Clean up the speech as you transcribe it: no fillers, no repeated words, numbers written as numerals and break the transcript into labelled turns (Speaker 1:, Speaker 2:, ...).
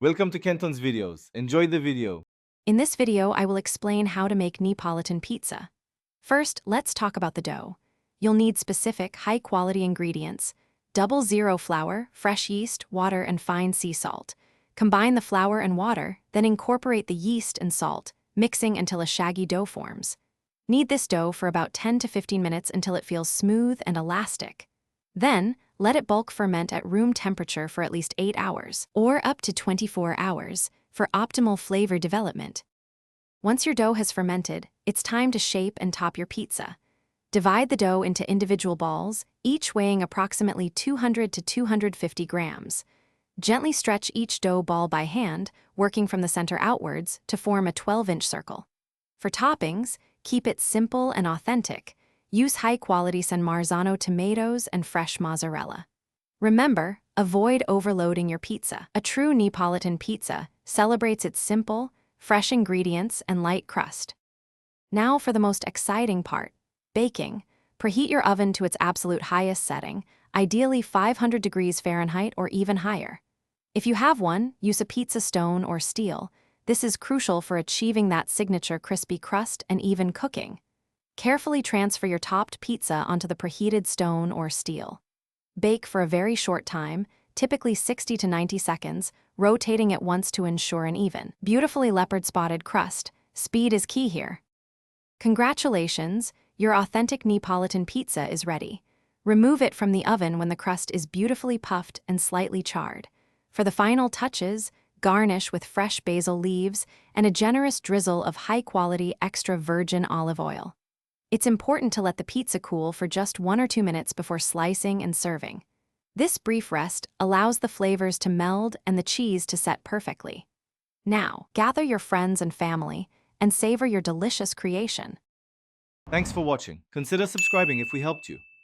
Speaker 1: Welcome to Kenton's videos. Enjoy the video.
Speaker 2: In this video, I will explain how to make Neapolitan pizza. First, let's talk about the dough. You'll need specific, high-quality ingredients: 00 flour, fresh yeast, water, and fine sea salt. Combine the flour and water, then incorporate the yeast and salt, mixing until a shaggy dough forms. Knead this dough for about 10 to 15 minutes until it feels smooth and elastic. Then, let it bulk ferment at room temperature for at least 8 hours, or up to 24 hours, for optimal flavor development. Once your dough has fermented, it's time to shape and top your pizza. Divide the dough into individual balls, each weighing approximately 200 to 250 grams. Gently stretch each dough ball by hand, working from the center outwards to form a 12-inch circle. For toppings, keep it simple and authentic. Use high-quality San Marzano tomatoes and fresh mozzarella. Remember, avoid overloading your pizza. A true Neapolitan pizza celebrates its simple, fresh ingredients and light crust. Now for the most exciting part, baking. Preheat your oven to its absolute highest setting, ideally 500 degrees Fahrenheit or even higher. If you have one, use a pizza stone or steel. This is crucial for achieving that signature crispy crust and even cooking. Carefully transfer your topped pizza onto the preheated stone or steel. Bake for a very short time, typically 60 to 90 seconds, rotating it once to ensure an even, beautifully leopard-spotted crust. Speed is key here. Congratulations, your authentic Neapolitan pizza is ready. Remove it from the oven when the crust is beautifully puffed and slightly charred. For the final touches, garnish with fresh basil leaves and a generous drizzle of high-quality extra virgin olive oil. It's important to let the pizza cool for just 1 or 2 minutes before slicing and serving. This brief rest allows the flavors to meld and the cheese to set perfectly. Now, gather your friends and family and savor your delicious creation.
Speaker 1: Thanks for watching. Consider subscribing if we helped you.